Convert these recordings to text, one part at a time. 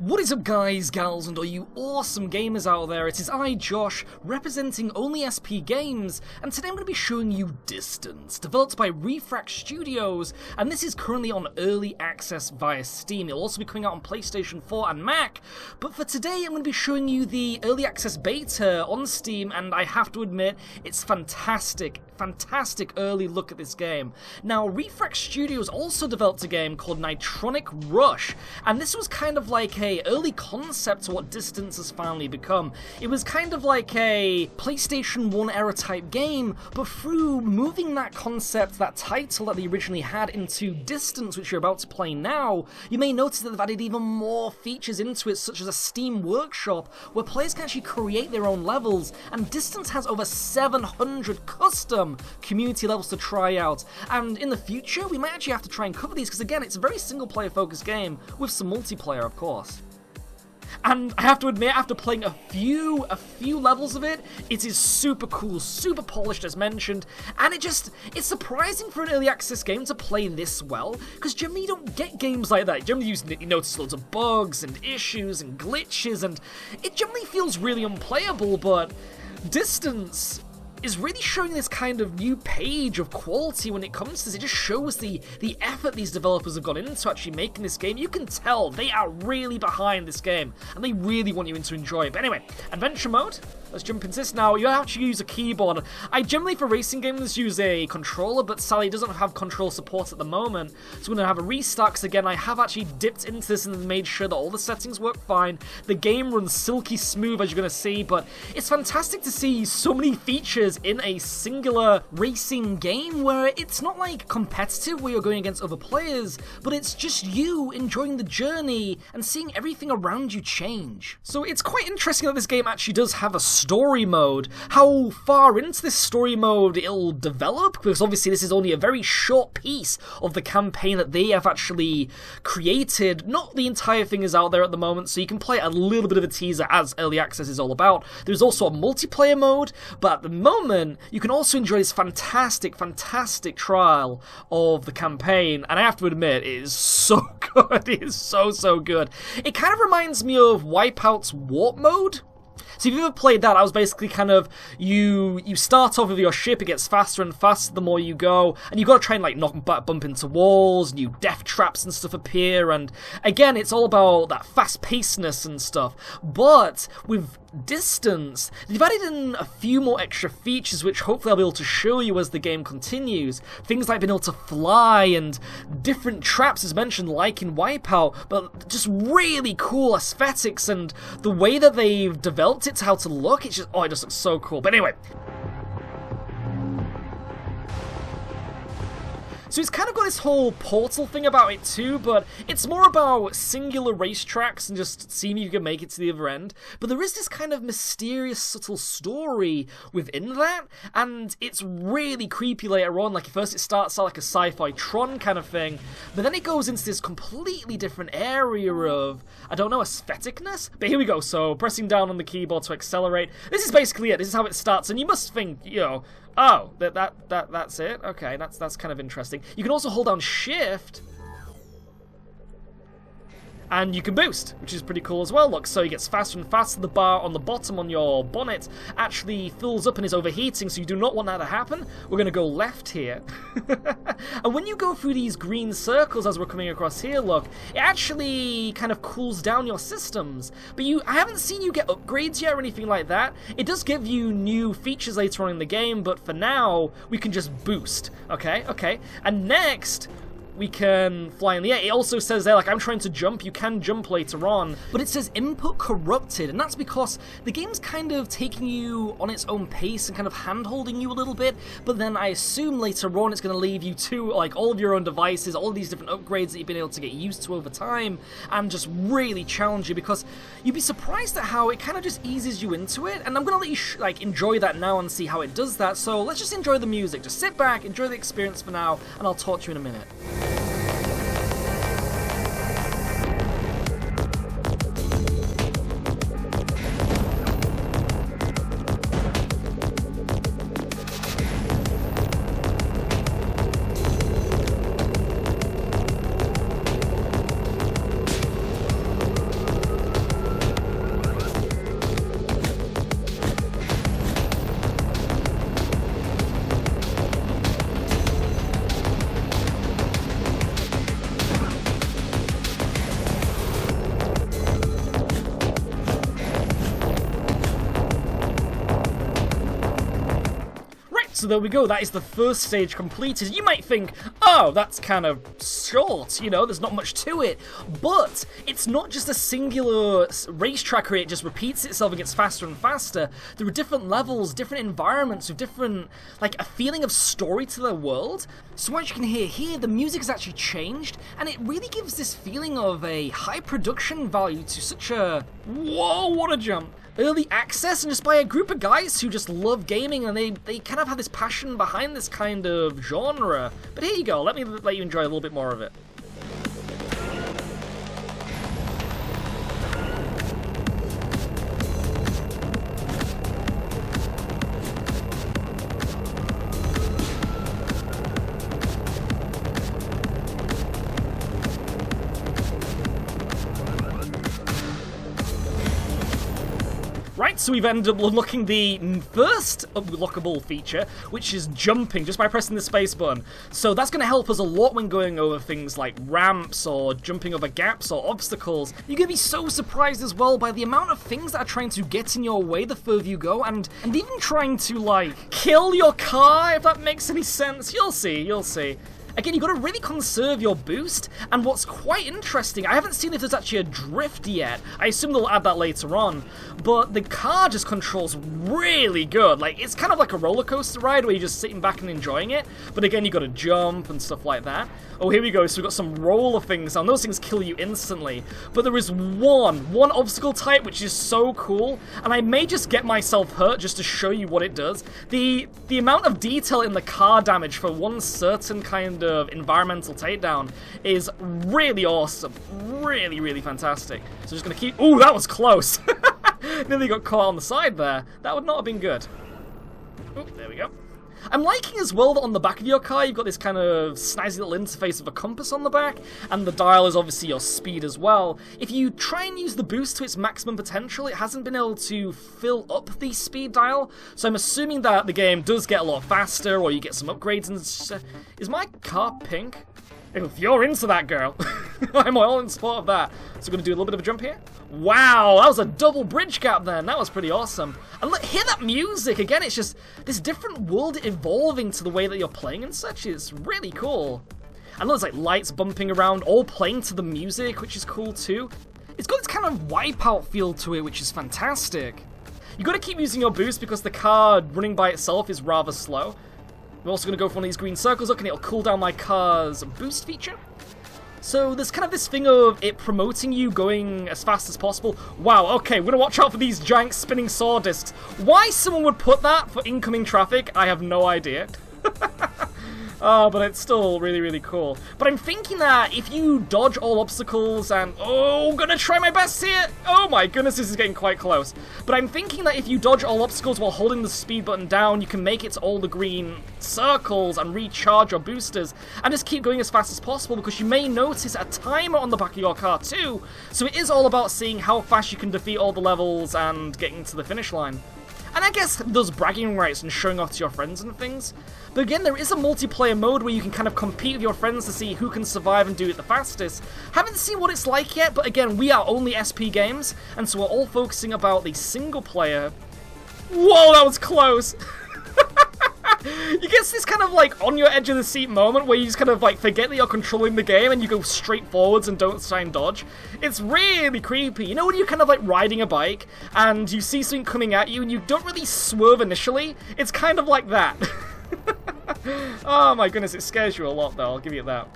What is up, guys, gals, and all you awesome gamers out there? It is I, Josh, representing Only SP Games, and today I'm going to be showing you Distance, developed by Refract Studios, and this is currently on early access via Steam. It'll also be coming out on PlayStation 4 and Mac, but for today I'm going to be showing you the early access beta on Steam, and I have to admit, it's fantastic early look at this game. Now, Refract Studios also developed a game called Nitronic Rush, and this was kind of like a early concept to what Distance has finally become. It was kind of like a PlayStation 1 era type game, but through moving that concept, that title that they originally had, into Distance, which you're about to play now, you may notice that they've added even more features into it, such as a Steam workshop, where players can actually create their own levels, and Distance has over 700 custom community levels to try out, and in the future we might actually have to try and cover these, because again, it's a very single player focused game with some multiplayer, of course. And I have to admit, after playing a few levels of it, it is super cool, super polished as mentioned, and it's surprising for an early access game to play this well, because generally you don't get games like that. Generally you notice loads of bugs and issues and glitches, and it generally feels really unplayable, but Distance is really showing this kind of new page of quality when it comes to this. It just shows the effort these developers have gone into actually making this game. You can tell they are really behind this game, and they really want you to enjoy it. But anyway, adventure mode. Let's jump into this now. You actually use a keyboard. I generally, for racing games, use a controller, but Sally doesn't have control support at the moment, so we're going to have a restart, because again, I have actually dipped into this and made sure that all the settings work fine. The game runs silky smooth, as you're going to see, but it's fantastic to see so many features in a singular racing game where it's not like competitive where you're going against other players, but it's just you enjoying the journey and seeing everything around you change. So it's quite interesting that this game actually does have a story mode. How far into this story mode it'll develop, because obviously this is only a very short piece of the campaign that they have actually created. Not the entire thing is out there at the moment, so you can play a little bit of a teaser, as early access is all about. There's also a multiplayer mode, but at the moment you can also enjoy this fantastic trial of the campaign, and I have to admit, it is so good. It is so good. It kind of reminds me of Wipeout's Warp mode. So if you've ever played that, I was basically kind of, you start off with your ship, it gets faster and faster the more you go, and you've got to try and like bump into walls, new death traps and stuff appear, and again, it's all about that fast-pacedness and stuff. But with Distance, they've added in a few more extra features, which hopefully I'll be able to show you as the game continues. Things like being able to fly and different traps, as mentioned, like in Wipeout, but just really cool aesthetics, and the way that they've developed it to how to look, it just looks so cool. But anyway, so it's kind of got this whole portal thing about it too, but it's more about singular racetracks and just seeing if you can make it to the other end. But there is this kind of mysterious, subtle story within that, and it's really creepy later on. Like, at first it starts out like a sci-fi Tron kind of thing, but then it goes into this completely different area of, I don't know, aestheticness? But here we go, so pressing down on the keyboard to accelerate. This is basically it. This is how it starts, and you must think, you know, oh, that's it? Okay, that's kind of interesting. You can also hold down Shift, and you can boost, which is pretty cool as well. Look, so he gets faster and faster. The bar on the bottom on your bonnet actually fills up and is overheating, so you do not want that to happen. We're going to go left here. And when you go through these green circles as we're coming across here, look, it actually kind of cools down your systems. But I haven't seen you get upgrades yet or anything like that. It does give you new features later on in the game, but for now, we can just boost. Okay. And next, we can fly in the air. It also says there, like, I'm trying to jump. You can jump later on, but it says input corrupted, and that's because the game's kind of taking you on its own pace and kind of hand-holding you a little bit, but then I assume later on it's going to leave you to, like, all of your own devices, all of these different upgrades that you've been able to get used to over time, and just really challenge you, because you'd be surprised at how it kind of just eases you into it, and I'm going to let you, enjoy that now and see how it does that. So let's just enjoy the music. Just sit back, enjoy the experience for now, and I'll talk to you in a minute. there we go, that is the first stage completed. You might think, oh, that's kind of short, you know, there's not much to it. But it's not just a singular racetrack where it just repeats itself and gets faster and faster. There are different levels, different environments with different, like, a feeling of story to the world. So as you can hear here, the music has actually changed, and it really gives this feeling of a high production value to such a... Whoa, what a jump! Early access, and just by a group of guys who just love gaming, and they kind of have this passion behind this kind of genre. But here you go, let me let you enjoy a little bit more of it. Right, so we've ended up unlocking the first unlockable feature, which is jumping, just by pressing the space button. So that's going to help us a lot when going over things like ramps or jumping over gaps or obstacles. You're going to be so surprised as well by the amount of things that are trying to get in your way the further you go, and even trying to, like, kill your car, if that makes any sense. You'll see, you'll see. Again, you've got to really conserve your boost, and what's quite interesting, I haven't seen if there's actually a drift yet. I assume they'll add that later on, but the car just controls really good. Like, it's kind of like a roller coaster ride where you're just sitting back and enjoying it, but again, you've got to jump and stuff like that. Oh, here we go, so we've got some roller things, and those things kill you instantly, but there is one obstacle type which is so cool, and I may just get myself hurt just to show you what it does. The amount of detail in the car damage for one certain kind of environmental takedown is really awesome. Really, really fantastic. So just gonna keep... Ooh, that was close! Nearly got caught on the side there. That would not have been good. Ooh, there we go. I'm liking as well that on the back of your car you've got this kind of snazzy little interface of a compass on the back, and the dial is obviously your speed as well. If you try and use the boost to its maximum potential, it hasn't been able to fill up the speed dial, so I'm assuming that the game does get a lot faster, or you get some upgrades and... Is my car pink? If you're into that, girl, I'm all in support of that. So we're going to do a little bit of a jump here. Wow, that was a double bridge gap then. That was pretty awesome. And look, hear that music. Again, it's just this different world evolving to the way that you're playing and such. It's really cool. And there's like lights bumping around, all playing to the music, which is cool too. It's got this kind of wipeout feel to it, which is fantastic. You've got to keep using your boost because the car running by itself is rather slow. We're also going to go for one of these green circles, look, and it'll cool down my car's boost feature. So there's kind of this thing of it promoting you going as fast as possible. Wow, okay, we're going to watch out for these giant spinning saw discs. Why someone would put that for incoming traffic, I have no idea. Oh, but it's still really, really cool. But I'm thinking that if you dodge all obstacles and... Oh, I'm gonna try my best here! Oh my goodness, this is getting quite close. But I'm thinking that if you dodge all obstacles while holding the speed button down, you can make it to all the green circles and recharge your boosters and just keep going as fast as possible, because you may notice a timer on the back of your car too. So it is all about seeing how fast you can defeat all the levels and getting to the finish line. And I guess those bragging rights and showing off to your friends and things. But again, there is a multiplayer mode where you can kind of compete with your friends to see who can survive and do it the fastest. Haven't seen what it's like yet, but again, we are only SP games, and so we're all focusing about the single player. Whoa, that was close! You get this kind of like on your edge of the seat moment where you just kind of like forget that you're controlling the game and you go straight forwards and don't try and dodge. It's really creepy. You know when you're kind of like riding a bike and you see something coming at you and you don't really swerve initially? It's kind of like that. Oh my goodness, it scares you a lot though, I'll give you that.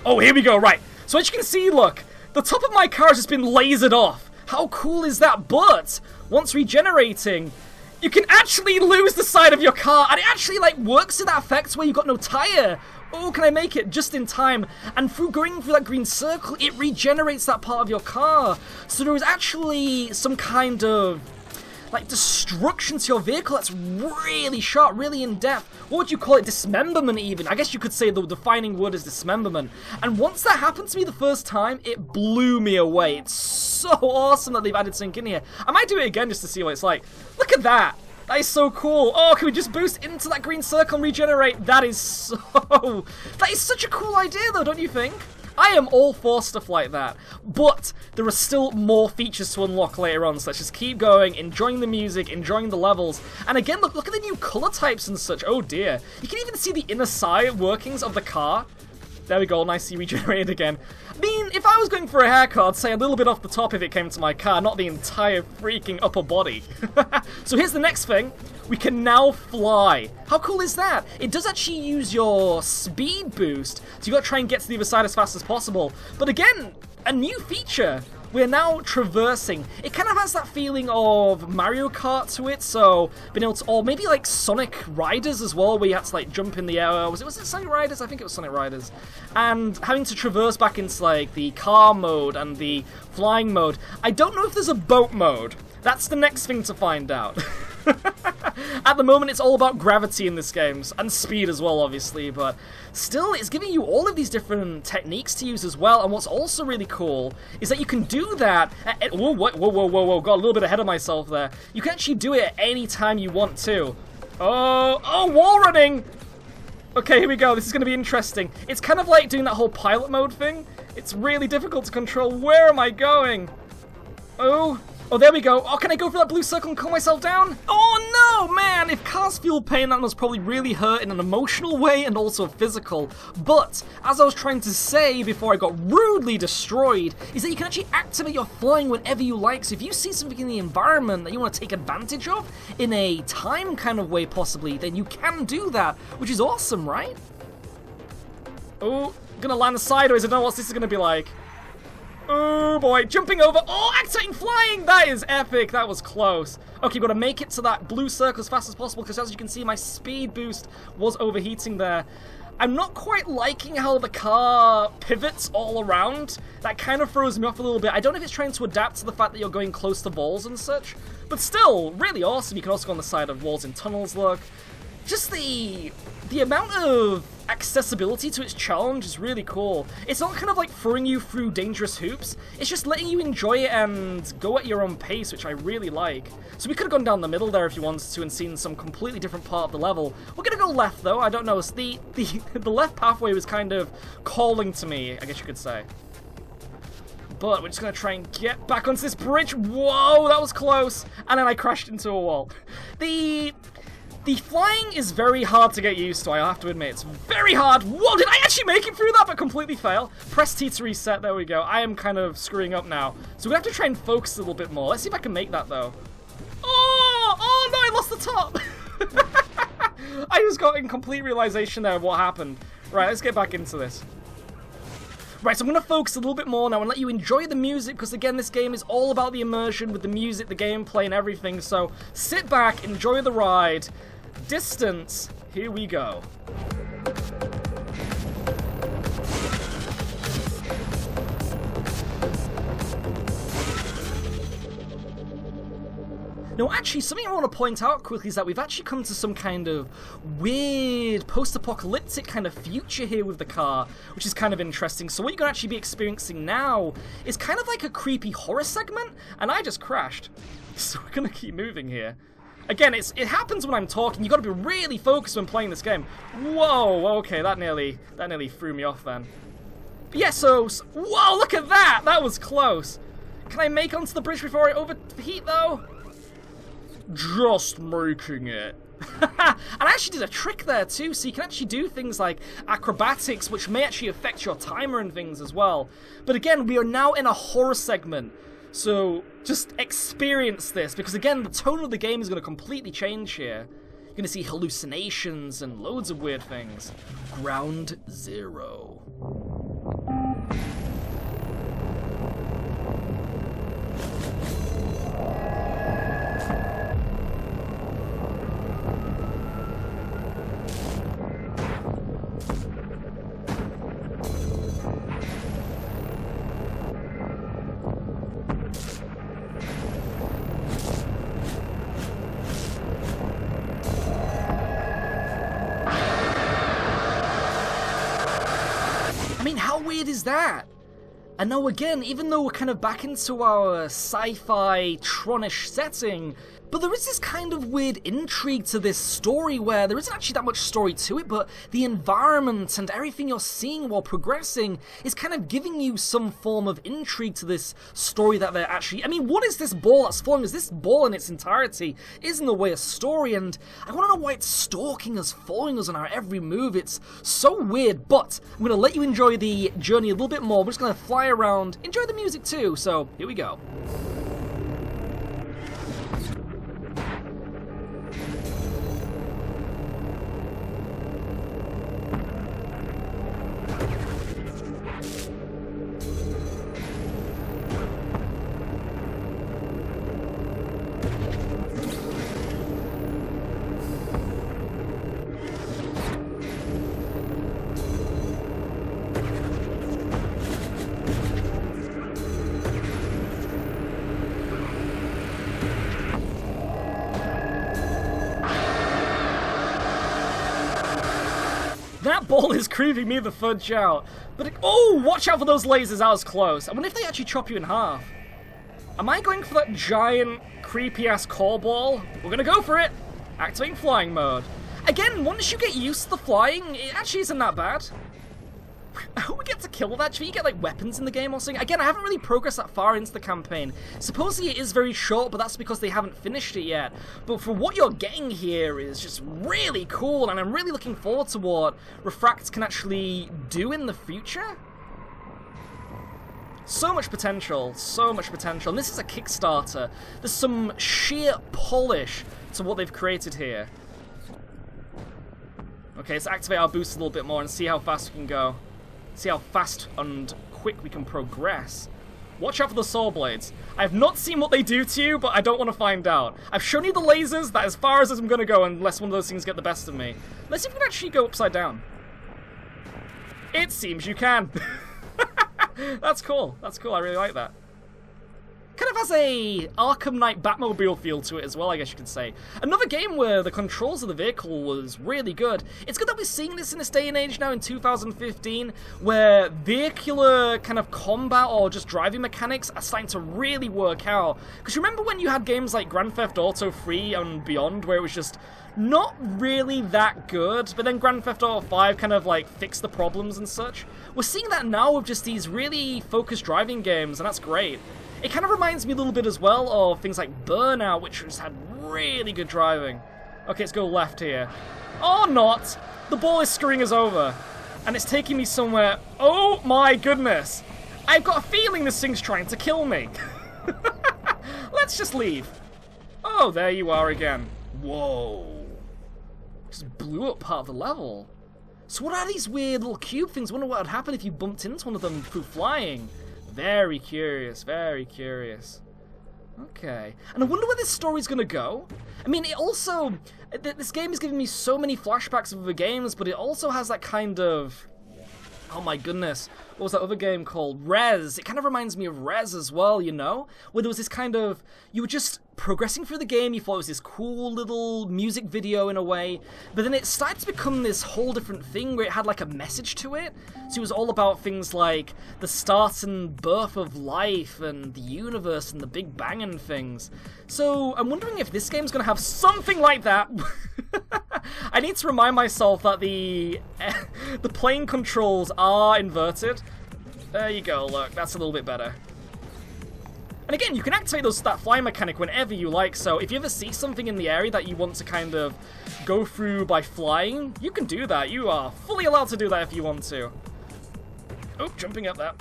Oh, here we go, right. So as you can see, look, the top of my car has just been lasered off. How cool is that? But once regenerating, you can actually lose the side of your car, and it actually like works to that effect where you've got no tire. Oh, can I make it just in time? And through going through that green circle, it regenerates that part of your car. So there is actually some kind of like destruction to your vehicle that's really sharp, really in depth. What would you call it? Dismemberment even. I guess you could say the defining word is dismemberment. And once that happened to me the first time, it blew me away. It's so awesome that they've added something in here. I might do it again just to see what it's like. Look at that. That is so cool. Oh, can we just boost into that green circle and regenerate? That is such a cool idea though, don't you think? I am all for stuff like that, but there are still more features to unlock later on, so let's just keep going, enjoying the music, enjoying the levels. And again, look at the new color types and such. Oh dear. You can even see the inner side workings of the car. There we go, nicely regenerated again. I mean, if I was going for a haircut, I'd say a little bit off the top if it came to my car, not the entire freaking upper body. So here's the next thing. We can now fly. How cool is that? It does actually use your speed boost, so you got to try and get to the other side as fast as possible. But again, a new feature. We're now traversing. It kind of has that feeling of Mario Kart to it, so being able to, or maybe like Sonic Riders as well, where you had to like jump in the air. Was it Sonic Riders? I think it was Sonic Riders. And having to traverse back into like the car mode and the flying mode. I don't know if there's a boat mode. That's the next thing to find out. At the moment, it's all about gravity in this game, and speed as well, obviously, but still, it's giving you all of these different techniques to use as well, and what's also really cool is that you can do that at, whoa, got a little bit ahead of myself there. You can actually do it at any time you want to. Oh, wall running! Okay, here we go, this is going to be interesting. It's kind of like doing that whole pilot mode thing. It's really difficult to control. Where am I going? Oh, there we go. Oh, can I go for that blue circle and calm myself down? Oh no, man! If cars feel pain, that must probably really hurt in an emotional way and also physical. But, as I was trying to say before I got rudely destroyed, is that you can actually activate your flying whenever you like. So if you see something in the environment that you want to take advantage of, in a time kind of way possibly, then you can do that, which is awesome, right? Oh, gonna land sideways. I don't know what this is gonna be like. Oh boy, jumping over. Oh, activating flying! That is epic. That was close. Okay, gotta make it to that blue circle as fast as possible because as you can see, my speed boost was overheating there. I'm not quite liking how the car pivots all around. That kind of throws me off a little bit. I don't know if it's trying to adapt to the fact that you're going close to walls and such, but still, really awesome. You can also go on the side of walls in tunnels, look. Just the amount of accessibility to its challenge is really cool. It's not kind of like throwing you through dangerous hoops, it's just letting you enjoy it and go at your own pace, which I really like. So we could have gone down the middle there if you wanted to and seen some completely different part of the level. We're gonna go left though, I don't know, the left pathway was kind of calling to me, I guess you could say. But we're just gonna try and get back onto this bridge. Whoa, that was close! And then I crashed into a wall. The flying is very hard to get used to, I have to admit. It's very hard. Whoa, did I actually make it through that but completely fail? Press T to reset, there we go. I am kind of screwing up now. So we have to try and focus a little bit more. Let's see if I can make that though. Oh no, I lost the top! I just got in complete realization there of what happened. Right, let's get back into this. Right, so I'm going to focus a little bit more now and let you enjoy the music, because again, this game is all about the immersion with the music, the gameplay, and everything. So sit back, enjoy the ride. Distance, here we go. Now, actually, something I want to point out quickly is that we've actually come to some kind of weird post-apocalyptic kind of future here with the car, which is kind of interesting. So what you're going to actually be experiencing now is kind of like a creepy horror segment, and I just crashed. So we're going to keep moving here. Again, it happens when I'm talking. You've got to be really focused when playing this game. Whoa, okay, that nearly threw me off then. But yeah, so whoa, look at that! That was close. Can I make onto the bridge before I overheat, though? Just making it. And I actually did a trick there too, so you can actually do things like acrobatics, which may actually affect your timer and things as well. But again, we are now in a horror segment, so just experience this, because again, the tone of the game is going to completely change here. You're going to see hallucinations and loads of weird things. Ground Zero. I mean, how weird is that? And now again, even though we're kind of back into our sci-fi Tronish setting, But there is this kind of weird intrigue to this story where there isn't actually that much story to it, but the environment and everything you're seeing while progressing is kind of giving you some form of intrigue to this story that they're actually... I mean, what is this ball that's following us? This ball in its entirety is in the way a story, and I want to know why it's stalking us, following us on our every move. It's so weird, but I'm going to let you enjoy the journey a little bit more. We're just going to fly around, enjoy the music too, so here we go. That ball is creeping me the fudge out. But oh, watch out for those lasers, that was close. I wonder if they actually chop you in half. Am I going for that giant, creepy-ass core ball? We're gonna go for it. Activating flying mode. Again, once you get used to the flying, it actually isn't that bad. I hope we get to kill that. Should you get like weapons in the game or something? Again, I haven't really progressed that far into the campaign. Supposedly it is very short, but that's because they haven't finished it yet. But for what you're getting here is just really cool, and I'm really looking forward to what Refract can actually do in the future. So much potential, so much potential. And this is a Kickstarter. There's some sheer polish to what they've created here. Okay, let's activate our boost a little bit more and see how fast we can go. See how fast and quick we can progress. Watch out for the saw blades. I have not seen what they do to you, but I don't want to find out. I've shown you the lasers, that's as far as I'm going to go unless one of those things get the best of me. Let's see if we can actually go upside down. It seems you can. That's cool. That's cool. I really like that. Kind of has a Arkham Knight Batmobile feel to it as well, I guess you could say. Another game where the controls of the vehicle was really good. It's good that we're seeing this in this day and age now in 2015, where vehicular kind of combat or just driving mechanics are starting to really work out. Because remember when you had games like Grand Theft Auto 3 and beyond, where it was just not really that good, but then Grand Theft Auto 5 kind of like fixed the problems and such? We're seeing that now with just these really focused driving games, and that's great. It kind of reminds me a little bit as well of things like Burnout, which just had really good driving. Okay, let's go left here. Or not! The ball is screwing us over. And it's taking me somewhere... Oh my goodness! I've got a feeling this thing's trying to kill me. Let's just leave. Oh, there you are again. Whoa. Just blew up part of the level. So what are these weird little cube things? I wonder what would happen if you bumped into one of them through flying. Very curious, very curious. Okay. And I wonder where this story's gonna go. I mean, it also... This game is giving me so many flashbacks of other games, but it also has that kind of... Oh my goodness. What was that other game called? Rez. It kind of reminds me of Rez as well, you know? Where there was this kind of... You were just progressing through the game, you thought it was this cool little music video in a way, but then it started to become this whole different thing where it had like a message to it. So it was all about things like the start and birth of life and the universe and the Big Bang and things. So I'm wondering if this game's going to have something like that. I need to remind myself that the playing controls are inverted. There you go, look, that's a little bit better. And again, you can activate that fly mechanic whenever you like, so if you ever see something in the area that you want to kind of go through by flying, you can do that. You are fully allowed to do that if you want to. Oh, jumping up there.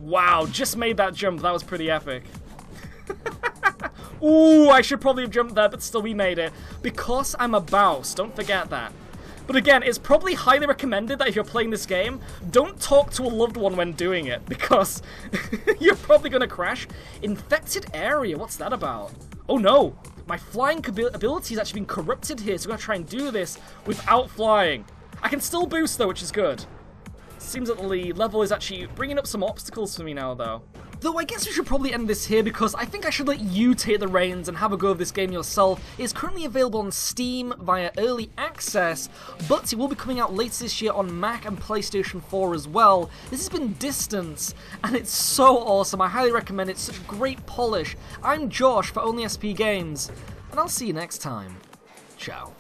Wow, just made that jump. That was pretty epic. Ooh, I should probably have jumped there, but still we made it. Because I'm a bouse, don't forget that. But again, it's probably highly recommended that if you're playing this game, don't talk to a loved one when doing it, because you're probably going to crash. Infected area, what's that about? Oh no, my flying ability has actually been corrupted here, so I'm going to try and do this without flying. I can still boost though, which is good. Seems that the level is actually bringing up some obstacles for me now though. Though I guess we should probably end this here because I think I should let you take the reins and have a go of this game yourself. It's currently available on Steam via Early Access, but it will be coming out later this year on Mac and PlayStation 4 as well. This has been Distance, and it's so awesome. I highly recommend it. It's such great polish. I'm Josh for Only SP Games, and I'll see you next time. Ciao.